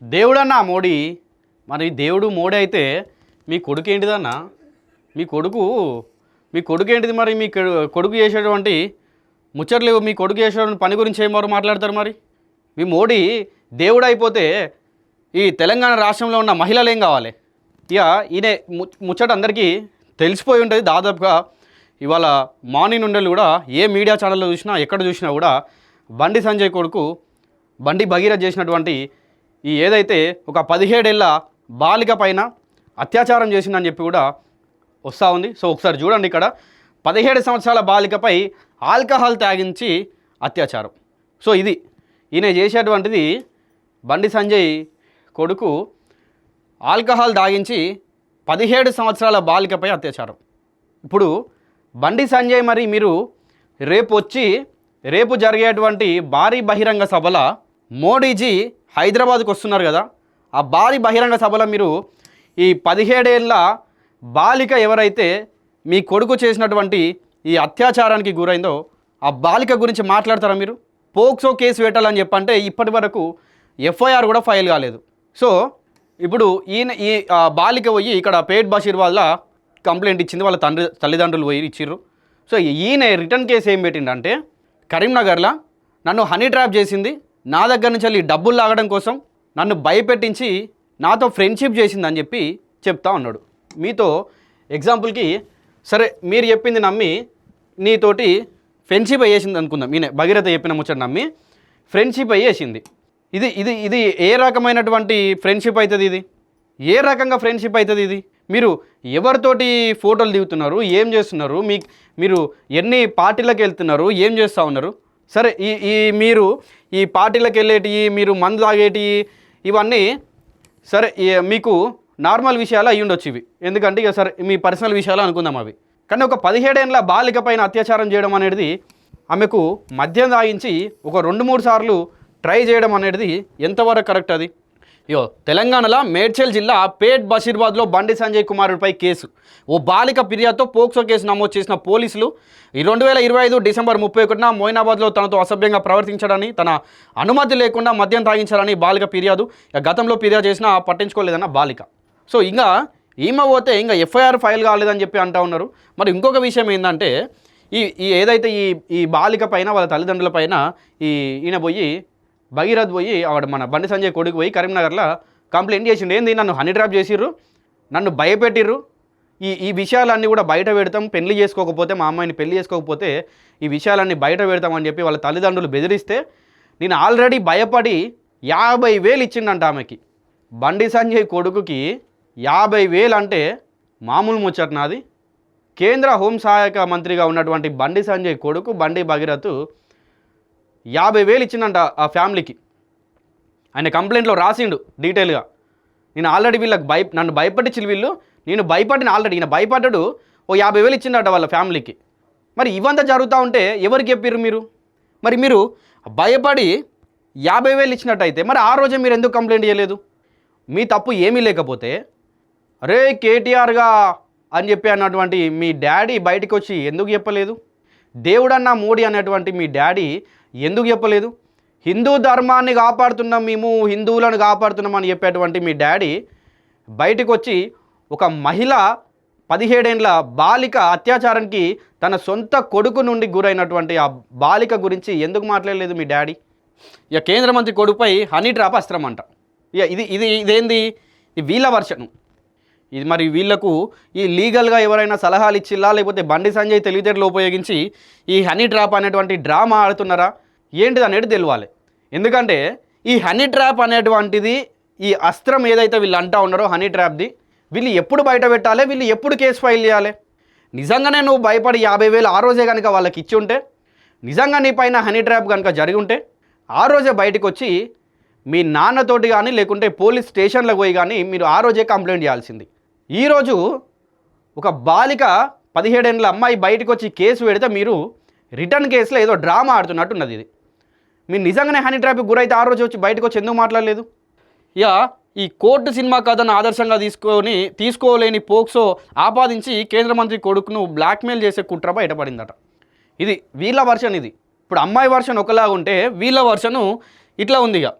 దేవుడన్నా మోడీ. మరి దేవుడు మోడీ అయితే మీ కొడుకు ఏంటిదన్నా? మీ కొడుకు మీ కొడుకు ఏంటిది? మరి మీ కొడుకు చేసేటువంటి ముచ్చట్లు, మీ కొడుకు చేసేటువంటి పని గురించి ఏమో మాట్లాడతారు. మరి మీ మోడీ దేవుడు అయిపోతే ఈ తెలంగాణ రాష్ట్రంలో ఉన్న మహిళలు ఏం కావాలి? ఇక ఈయన ముచ్చట అందరికీ తెలిసిపోయి ఉంటుంది. దాదాపుగా ఇవాళ మార్నింగ్ నుండి కూడా ఏ మీడియా ఛానల్లో చూసినా, ఎక్కడ చూసినా కూడా బండి సంజయ్ కొడుకు బండి భగీరథ్ చేసినటువంటి ఈ ఏదైతే ఒక 17 ఏళ్ల బాలిక పైన అత్యాచారం చేసిందని చెప్పి కూడా వస్తూ ఉంది. సో ఒకసారి చూడండి, ఇక్కడ 17 సంవత్సరాల బాలికపై ఆల్కహాల్ తాగించి అత్యాచారం. సో ఇది ఈయన చేసేటువంటిది. బండి సంజయ్ కొడుకు ఆల్కహాల్ తాగించి 17 సంవత్సరాల బాలికపై అత్యాచారం. ఇప్పుడు బండి సంజయ్ మరి మీరు రేపు జరిగేటువంటి భారీ బహిరంగ సభల మోడీజీ హైదరాబాద్కు వస్తున్నారు కదా, ఆ భారీ బహిరంగ సభలో మీరు ఈ 17 ఏళ్ల బాలిక ఎవరైతే మీ కొడుకు చేసినటువంటి ఈ అత్యాచారానికి గురైందో ఆ బాలిక గురించి మాట్లాడతారా మీరు? పోక్సో కేసు పెట్టాలని చెప్పంటే ఇప్పటి వరకు ఎఫ్ఐఆర్ కూడా ఫైల్ కాలేదు. సో ఇప్పుడు ఈ బాలిక పోయి ఇక్కడ పేట్ బషీర్వాద్లా కంప్లైంట్ ఇచ్చింది, వాళ్ళ తల్లిదండ్రులు పోయి ఇచ్చిర్రు. సో ఈయన రిటర్న్ కేసు ఏం పెట్టిండంటే, కరీంనగర్లో నన్ను హనీ ట్రాప్ చేసింది, నా దగ్గర నుంచి వెళ్ళి డబ్బులు లాగడం కోసం నన్ను భయపెట్టించి నాతో ఫ్రెండ్షిప్ చేసిందని చెప్పి చెప్తా ఉన్నాడు. మీతో ఎగ్జాంపుల్కి సరే మీరు చెప్పింది నమ్మి నీతోటి ఫ్రెండ్షిప్ అయ్యేసింది అనుకుందాం. ఈయన భగీరథ చెప్పిన ముచ్చట నమ్మి ఫ్రెండ్షిప్ అయ్యేసింది. ఇది ఇది ఇది ఏ రకమైనటువంటి ఫ్రెండ్షిప్ అవుతుంది? ఇది ఏ రకంగా ఫ్రెండ్షిప్ అవుతుంది? ఇది మీరు ఎవరితోటి ఫోటోలు దిగుతున్నారు, ఏం చేస్తున్నారు, మీరు ఎన్ని పార్టీలకు వెళ్తున్నారు, ఏం చేస్తూ ఉన్నారు? సరే మీరు ఈ పార్టీలకు వెళ్ళేటి, మీరు మందు తాగేటి, ఇవన్నీ సరే మీకు నార్మల్ విషయాలు అయ్యి ఉండొచ్చు ఇవి, ఎందుకంటే ఇక సరే మీ పర్సనల్ విషయాలు అనుకుందాం అవి. కానీ ఒక 17 ఏళ్ల బాలిక పైన అత్యాచారం చేయడం అనేది, ఆమెకు మద్యం తాగించి ఒక 2-3 సార్లు ట్రై చేయడం అనేది ఎంతవరకు కరెక్ట్? అది తెలంగాణలో మేడ్చల్ జిల్లా పేట్ బషీర్వాద్లో బండి సంజయ్ కుమారుడిపై కేసు. ఓ బాలిక ఫిర్యాదుతో పోక్సో కేసు నమోదు చేసిన పోలీసులు ఈ 2025 డిసెంబర్ 31న మొయినాబాద్లో తనతో అసభ్యంగా ప్రవర్తించడాన్ని, తన అనుమతి లేకుండా మద్యం తాగించాలని బాలిక ఫిర్యాదు. గతంలో ఫిర్యాదు చేసినా పట్టించుకోలేదన్న బాలిక. సో ఇంకా ఈమె పోతే ఇంకా ఎఫ్ఐఆర్ ఫైల్ కాలేదని చెప్పి అంటూ ఉన్నారు. మరి ఇంకొక విషయం ఏంటంటే, ఏదైతే ఈ బాలిక పైన వాళ్ళ తల్లిదండ్రుల పైన ఈయన పోయి భగీరథ్ పోయి మన బండి సంజయ్ కొడుకు పోయి కరీంనగర్లో కంప్లైంట్ చేసిండు. ఏంది, నన్ను హనీ ట్రాప్ చేసిర్రు, నన్ను భయపెట్టిర్రు, ఈ విషయాలన్నీ కూడా బయట పెడతాం, పెళ్లి చేసుకోకపోతే, మా అమ్మాయిని పెళ్లి చేసుకోకపోతే ఈ విషయాలన్నీ బయట పెడతామని చెప్పి వాళ్ళ తల్లిదండ్రులు బెదిరిస్తే నేను ఆల్రెడీ భయపడి 50,000 ఇచ్చిండంట ఆమెకి. బండి సంజయ్ కొడుకుకి 50,000 అంటే మామూలు ముచ్చట నాది? కేంద్ర హోంసహాయక మంత్రిగా ఉన్నటువంటి బండి సంజయ్ కొడుకు బండి భగీరథ్ 50,000 ఇచ్చిందంట ఆ ఫ్యామిలీకి. ఆయన కంప్లైంట్లో రాసిండు డీటెయిల్గా. నేను ఆల్రెడీ వీళ్ళకి నన్ను భయపట్టించిన వీళ్ళు, నేను భయపడిన ఆల్రెడీ, ఈయన భయపడ్డాడు, ఓ 50,000 ఇచ్చిండట వాళ్ళ ఫ్యామిలీకి. మరి ఇవంతా జరుగుతూ ఉంటే ఎవరికి చెప్పారు మీరు? మరి మీరు భయపడి 50,000 ఇచ్చినట్టయితే మరి ఆ రోజే మీరు ఎందుకు కంప్లైంట్ చేయలేదు? మీ తప్పు ఏమీ లేకపోతే అరే కేటీఆర్గా అని చెప్పి అన్నటువంటి మీ డాడీ బయటకు వచ్చి ఎందుకు చెప్పలేదు? దేవుడన్నా మోడీ అనేటువంటి మీ డాడీ ఎందుకు చెప్పలేదు? హిందూ ధర్మాన్ని కాపాడుతున్నాం, మేము హిందువులను కాపాడుతున్నాం అని చెప్పేటువంటి మీ డాడీ బయటకు వచ్చి ఒక మహిళ 17 ఏళ్ల బాలిక అత్యాచారానికి తన సొంత కొడుకు నుండి గురైనటువంటి ఆ బాలిక గురించి ఎందుకు మాట్లాడలేదు మీ డాడీ? ఇక కేంద్ర మంత్రి కొడుకుపై హనీ ట్రాప్ అస్త్రం అంట. ఇక ఇదేంది? వీళ్ళ వర్షను ఇది. మరి వీళ్లకు ఈ లీగల్గా ఎవరైనా సలహాలు ఇచ్చిల్లా, లేకపోతే బండి సంజయ్ తెలివితేటలు ఉపయోగించి ఈ హనీ ట్రాప్ అనేటువంటి డ్రామా ఆడుతున్నారా ఏంటిది అనేది తెలియాలి. ఎందుకంటే ఈ హనీ ట్రాప్ అనేటువంటిది, ఈ అస్త్రం ఏదైతే వీళ్ళు అంటూ ఉన్నారో హనీ ట్రాప్ది, వీళ్ళు ఎప్పుడు బయట పెట్టాలి, వీళ్ళు ఎప్పుడు కేసు ఫైల్ చేయాలి? నిజంగానే నువ్వు భయపడి 50,000 ఆ రోజే కనుక వాళ్ళకి ఇచ్చి ఉంటే, నిజంగా నీ పైన హనీ ట్రాప్ కనుక జరిగి ఉంటే ఆ రోజే బయటకు వచ్చి మీ నాన్నతోటి కానీ లేకుంటే పోలీస్ స్టేషన్లకు పోయి కానీ మీరు ఆ రోజే కంప్లైంట్ చేయాల్సింది. ఈరోజు ఒక బాలిక 17 ఏళ్ల అమ్మాయి బయటకు వచ్చి కేసు పెడితే మీరు రిటర్న్ కేసులో ఏదో డ్రామా ఆడుతున్నట్టున్నది. ఇది మీరు నిజంగానే హనీ ట్రాప్కి గురైతే ఆ రోజు వచ్చి బయటకు వచ్చి ఎందుకు మాట్లాడలేదు? ఇక ఈ కోర్టు సినిమా కథను ఆదర్శంగా తీసుకోలేని పోక్సో ఆపాదించి కేంద్ర మంత్రి కొడుకును బ్లాక్మెయిల్ చేసే కుట్ర బయటపడిందట. ఇది వీళ్ళ వర్షన్. ఇది ఇప్పుడు అమ్మాయి వర్షన్ ఒకలాగా ఉంటే వీళ్ళ వర్షను ఇట్లా ఉంది. ఇక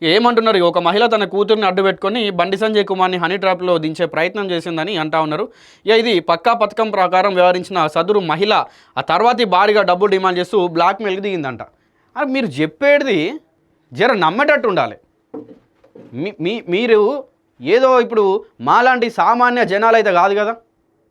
ఏమంటున్నారు, ఒక మహిళ తన కూతుర్ని అడ్డు పెట్టుకొని బండి సంజయ్ కుమార్ని హనీ ట్రాప్లో దించే ప్రయత్నం చేసిందని అంటా ఉన్నారు. ఇది పక్కా పథకం ప్రకారం వ్యవహరించిన సదరు మహిళ ఆ తర్వాతి భారీగా డబ్బులు డిమాండ్ చేస్తూ బ్లాక్మెయిల్కి దిగిందంట. అది మీరు చెప్పేది జర నమ్మేటట్టు ఉండాలి. మీరు ఏదో ఇప్పుడు మాలాంటి సామాన్య జనాలు అయితే కాదు కదా.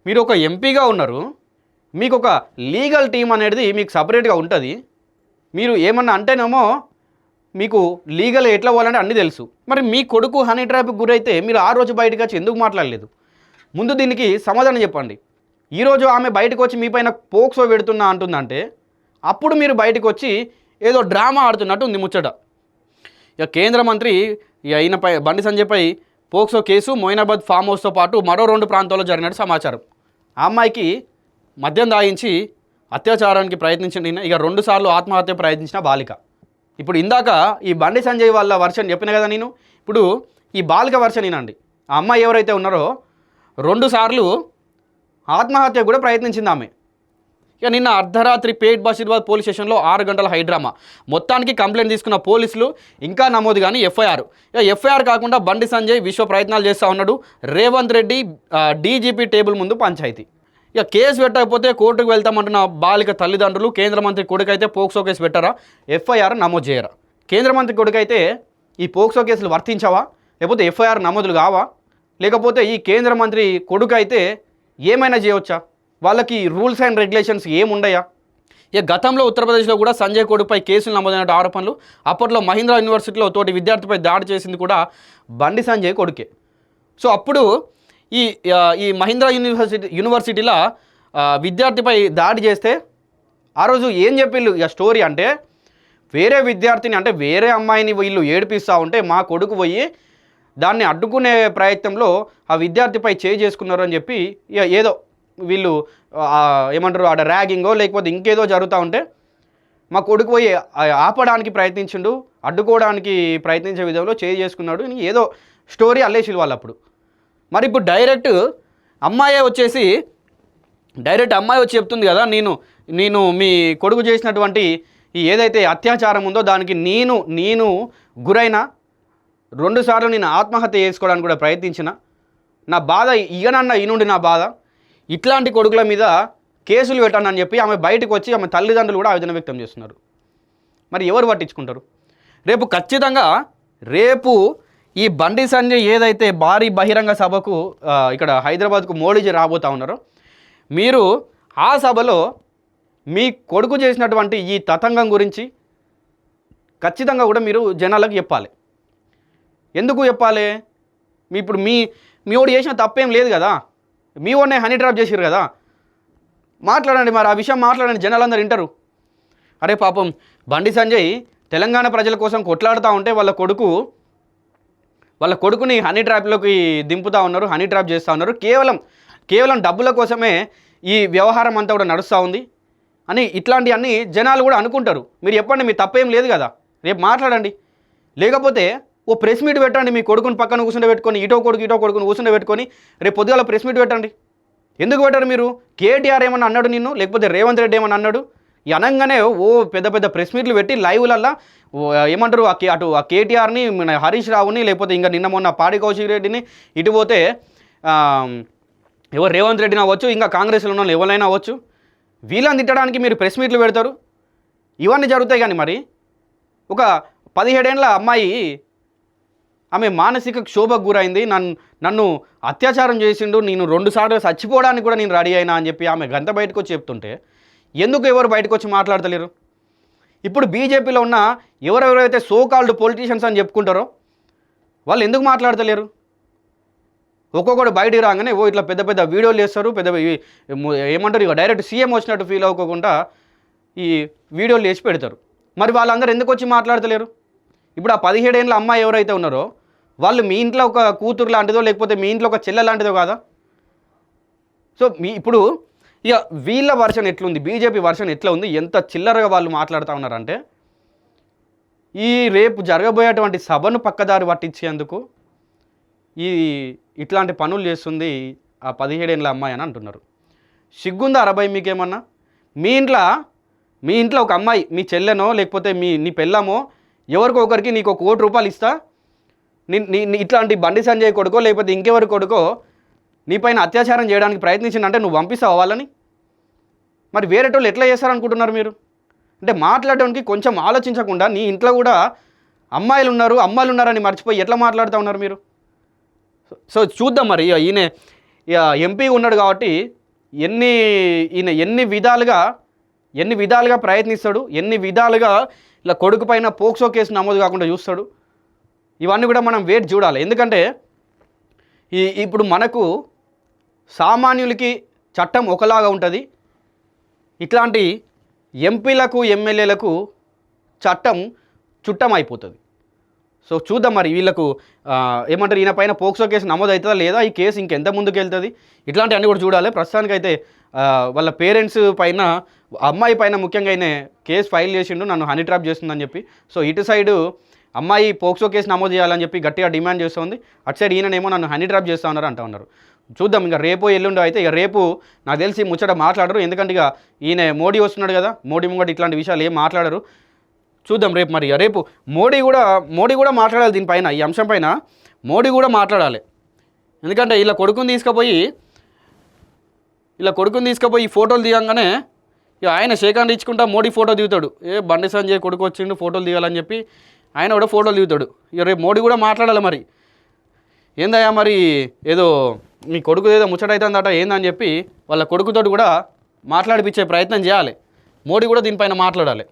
మీరు ఒక ఎంపీగా ఉన్నారు, మీకు ఒక లీగల్ టీం అనేది మీకు సపరేట్గా ఉంటుంది. మీరు ఏమన్నా అంటేనేమో మీకు లీగల్ ఎట్లా పోవాలంటే అన్నీ తెలుసు. మరి మీ కొడుకు హనీ ట్రాప్కి గురైతే మీరు ఆ రోజు బయటకు వచ్చి ఎందుకు మాట్లాడలేదు? ముందు దీనికి సమాధానం చెప్పండి. ఈరోజు ఆమె బయటకు వచ్చి మీ పైన పోక్సో పెడుతున్నా అంటుందంటే అప్పుడు మీరు బయటకు వచ్చి ఏదో డ్రామా ఆడుతున్నట్టు ఉంది ముచ్చట. ఇక కేంద్ర మంత్రి ఈయనపై బండి సంజయ్పై పోక్సో కేసు మొయినాబాద్ ఫామ్ హౌస్తో పాటు మరో 2 ప్రాంతాల్లో జరిగినట్టు సమాచారం. ఆ అమ్మాయికి మద్యం దాయించి అత్యాచారానికి ప్రయత్నించిన ఇక 2 సార్లు ఆత్మహత్య ప్రయత్నించిన బాలిక. ఇప్పుడు ఇందాక ఈ బండి సంజయ్ వాళ్ళ వర్షన్ చెప్పిన కదా నేను, ఇప్పుడు ఈ బాలిక వర్షన్ వినండి. ఆ అమ్మాయి ఎవరైతే ఉన్నారో 2 సార్లు ఆత్మహత్య కూడా ప్రయత్నించింది ఆమె. ఇక నిన్న అర్ధరాత్రి పేట్ బషీర్బాద్ పోలీస్ స్టేషన్లో 6 గంటల హైడ్రామా. మొత్తానికి కంప్లైంట్ తీసుకున్న పోలీసులు ఇంకా నమోదు కానీ ఎఫ్ఐఆర్ కాకుండా బండి సంజయ్ విశ్వ ప్రయత్నాలు చేస్తూ ఉన్నాడు. రేవంత్ రెడ్డి డీజీపీ టేబుల్ ముందు పంచాయతీ. ఇక కేసు పెట్టకపోతే కోర్టుకు వెళ్తామంటున్న బాలిక తల్లిదండ్రులు. కేంద్ర మంత్రి కొడుకైతే పోక్సో కేసు పెట్టారా, ఎఫ్ఐఆర్ నమోదు చేయరా? కేంద్ర మంత్రి కొడుకైతే ఈ పోక్సో కేసులు వర్తించవా, లేకపోతే ఎఫ్ఐఆర్ నమోదులు కావా? లేకపోతే ఈ కేంద్ర మంత్రి కొడుకైతే ఏమైనా చేయవచ్చా? వాళ్ళకి రూల్స్ అండ్ రెగ్యులేషన్స్ ఏముండయా? ఇక గతంలో ఉత్తరప్రదేశ్లో కూడా సంజయ్ కొడుకుపై కేసులు నమోదైన ఆరోపణలు. అప్పట్లో మహీంద్రా యూనివర్సిటీలో తోటి విద్యార్థిపై దాడి చేసింది కూడా బండి సంజయ్ కొడుకే. సో అప్పుడు ఈ మహీంద్రా యూనివర్సిటీలో విద్యార్థిపై దాడి చేస్తే ఆ రోజు ఏం చెప్పిళ్ళు ఇక స్టోరీ అంటే, వేరే విద్యార్థిని అంటే వేరే అమ్మాయిని వీళ్ళు ఏడిపిస్తూ ఉంటే మా కొడుకు పోయి దాన్ని అడ్డుకునే ప్రయత్నంలో ఆ విద్యార్థిపై చేసుకున్నారు అని చెప్పి ఏదో వీళ్ళు ఏమంటారు ఆడ ర్యాగింగో లేకపోతే ఇంకేదో జరుగుతూ ఉంటే మా కొడుకు పోయి ఆపడానికి ప్రయత్నించిండు, అడ్డుకోవడానికి ప్రయత్నించే విధంలో చేసుకున్నాడు ఏదో స్టోరీ అల్లేసిలు వాళ్ళు అప్పుడు. మరి ఇప్పుడు డైరెక్ట్ అమ్మాయి వచ్చి చెప్తుంది కదా, నేను మీ కొడుకు చేసినటువంటి ఏదైతే అత్యాచారం ఉందో దానికి నేను గురైన 2 సార్లు నేను ఆత్మహత్య చేసుకోవడానికి కూడా ప్రయత్నించిన, నా బాధ ఈనుండి నా బాధ, ఇట్లాంటి కొడుకుల మీద కేసులు పెట్టానని చెప్పి ఆమె బయటకు వచ్చి ఆమె తల్లిదండ్రులు కూడా ఆవేదన వ్యక్తం చేస్తున్నారు. మరి ఎవరు పట్టించుకుంటారు? రేపు ఖచ్చితంగా ఈ బండి సంజయ్ ఏదైతే భారీ బహిరంగ సభకు ఇక్కడ హైదరాబాద్కు మోడీజీ రాబోతూ ఉన్నారో, మీరు ఆ సభలో మీ కొడుకు చేసినటువంటి ఈ తతంగం గురించి ఖచ్చితంగా కూడా మీరు జనాలకు చెప్పాలి. ఎందుకు చెప్పాలి? ఇప్పుడు మీ ఓడి చేసిన తప్పేం లేదు కదా, మీ ఓడినే హనీ ట్రాప్ చేసిరు కదా, మాట్లాడండి. మరి ఆ విషయం మాట్లాడండి, జనాలందరూ వింటారు. అరే పాపం బండి సంజయ్ తెలంగాణ ప్రజల కోసం కొట్లాడుతూ ఉంటే వాళ్ళ కొడుకుని హనీ ట్రాప్లోకి దింపుతూ ఉన్నారు, హనీ ట్రాప్ చేస్తూ ఉన్నారు. కేవలం డబ్బుల కోసమే ఈ వ్యవహారం అంతా కూడా నడుస్తూ ఉంది అని ఇట్లాంటివన్నీ జనాలు కూడా అనుకుంటారు. మీరు చెప్పండి, మీ తప్పేం లేదు కదా, రేపు మాట్లాడండి. లేకపోతే ఓ ప్రెస్ మీట్ పెట్టండి, మీ కొడుకుని పక్కన కూర్చుండబెట్టుకొని ఇటో కొడుకుని కూర్చుండబెట్టుకొని రేపు పొద్దుగాల ప్రెస్ మీట్ పెట్టండి. ఎందుకు పెట్టారు మీరు? కేటీఆర్ ఏమన్నా అన్నాడు నిన్ను, లేకపోతే రేవంత్ రెడ్డి ఏమన్నా అన్నాడు? ఈ అనగానే పెద్ద ప్రెస్ మీట్లు పెట్టి లైవ్లల్లా ఏమంటారు ఆ కేటీఆర్ని, హరీష్ రావుని, లేకపోతే ఇంకా నిన్న మొన్న పాడి కౌశిక్ రెడ్డిని, ఇటు పోతే ఎవరు రేవంత్ రెడ్డిని అవ్వచ్చు, ఇంకా కాంగ్రెస్లో ఉన్న వాళ్ళు ఎవరైనా అవ్వచ్చు, వీళ్ళని తిట్టడానికి మీరు ప్రెస్ మీట్లు పెడతారు. ఇవన్నీ జరుగుతాయి. కానీ మరి ఒక 17 ఏళ్ళ అమ్మాయి ఆమె మానసిక క్షోభకు గురైంది, నన్ను అత్యాచారం చేసిండు, నేను 2 సార్లు చచ్చిపోవడానికి కూడా నేను రెడీ అయినా అని చెప్పి ఆమె గంట బయటకు వచ్చి చెప్తుంటే ఎందుకు ఎవరు బయటకు వచ్చి మాట్లాడతలేరు? ఇప్పుడు బీజేపీలో ఉన్న ఎవరెవరైతే సోకాల్డ్ పొలిటీషియన్స్ అని చెప్పుకుంటారో వాళ్ళు ఎందుకు మాట్లాడతలేరు? ఒక్కొక్కడు బయటికి రాగానే ఇట్లా పెద్ద వీడియోలు చేస్తారు, ఏమంటారు ఇక డైరెక్ట్ సీఎం వచ్చినట్టు ఫీల్ అవ్వకుండా ఈ వీడియోలు చేసి పెడతారు. మరి వాళ్ళందరూ ఎందుకు వచ్చి మాట్లాడతలేరు? ఇప్పుడు ఆ 17 ఏళ్ళ అమ్మాయి ఎవరైతే ఉన్నారో వాళ్ళు మీ ఇంట్లో ఒక కూతురు లాంటిదో లేకపోతే మీ ఇంట్లో ఒక చెల్లె లాంటిదో కాదా? సో ఇప్పుడు ఇక వీళ్ళ వర్షన్ ఎట్లుంది, బీజేపీ వర్షన్ ఎట్లా ఉంది, ఎంత చిల్లరగా వాళ్ళు మాట్లాడుతూ ఉన్నారంటే, ఈ రేపు జరగబోయేటువంటి సభను పక్కదారి పట్టించేందుకు ఇట్లాంటి పనులు చేస్తుంది ఆ 17 ఏళ్ళ అమ్మాయి అని అంటున్నారు. సిగ్గుందా 60 మీకేమన్నా? మీ ఇంట్లో ఒక అమ్మాయి, మీ చెల్లెనో లేకపోతే నీ పెళ్ళమో ఎవరికో ఒకరికి నీకు ₹1,00,00,000 ఇస్తా, ఇట్లాంటి బండి సంజయ్ కొడుకో లేకపోతే ఇంకెవరి కొడుకో నీపైన అత్యాచారం చేయడానికి ప్రయత్నించిందంటే నువ్వు పంపిస్తావు వాళ్ళని? మరి వేరేటోళ్ళు ఎట్లా చేస్తారనుకుంటున్నారు మీరు? అంటే మాట్లాడడానికి కొంచెం ఆలోచించకుండా నీ ఇంట్లో కూడా అమ్మాయిలు ఉన్నారని మర్చిపోయి ఎట్లా మాట్లాడుతూ ఉన్నారు మీరు? సో చూద్దాం మరి. ఈయన ఎంపీ ఉన్నాడు కాబట్టి ఈయన ఎన్ని విధాలుగా ప్రయత్నిస్తాడు, ఎన్ని విధాలుగా ఇలా కొడుకు పైన పోక్సో కేసు నమోదు కాకుండా చూస్తాడు. ఇవన్నీ కూడా మనం వేచి చూడాలి. ఎందుకంటే ఇప్పుడు మనకు సామాన్యులకి చట్టం ఒకలాగా ఉంటుంది, ఇట్లాంటి ఎంపీలకు ఎమ్మెల్యేలకు చట్టం చుట్టం అయిపోతుంది. సో చూద్దాం మరి వీళ్ళకు ఏమంటారు, ఈయన పైన పోక్సో కేసు నమోదు అవుతుందా లేదా, ఈ కేసు ఇంకెంత ముందుకు వెళ్తుంది, ఇట్లాంటివన్నీ కూడా చూడాలి. ప్రస్తుతానికైతే వాళ్ళ పేరెంట్స్ పైన, అమ్మాయి పైన ముఖ్యంగా ఆయన కేసు ఫైల్ చేసిండు, నన్ను హనీ ట్రాప్ చేస్తుందని చెప్పి. సో ఇటు సైడు అమ్మాయి పోక్సో కేసు నమోదు చేయాలని చెప్పి గట్టిగా డిమాండ్ చేస్తుంది, అటు సైడ్ ఈయననేమో నన్ను హనీ ట్రాప్ చేస్తూ ఉన్నారు. చూద్దాం ఇంకా రేపు ఎల్లుండో అయితే. ఇక రేపు నాకు తెలిసి ముచ్చట మాట్లాడరు, ఎందుకంటే ఇక ఈయన మోడీ వస్తున్నాడు కదా, మోడీ ముంగట ఇట్లాంటి విషయాలు ఏం మాట్లాడరు. చూద్దాం రేపు మరి. రేపు మోడీ కూడా మాట్లాడాలి దీనిపైన, ఈ అంశం పైన మోడీ కూడా మాట్లాడాలి. ఎందుకంటే ఇలా కొడుకుని తీసుకుపోయి ఫోటోలు దిగంగానే ఇక ఆయన షేకాండ్ ఇచ్చుకుంటా మోడీ ఫోటో దిగుతాడు. బండి సంజయ్ కొడుకు వచ్చిండు ఫోటోలు దిగాలని చెప్పి ఆయన కూడా ఫోటోలు దిగుతాడు. ఇక రేపు మోడీ కూడా మాట్లాడాలి. మరి ఏందయ్యా మరి, ఏదో మీ కొడుకు ఏదో ముచ్చట అవుతుందట ఏందని చెప్పి వాళ్ళ కొడుకుతో కూడా మాట్లాడిపించే ప్రయత్నం చేయాలి. మోడీ కూడా దీనిపైన మాట్లాడాలి.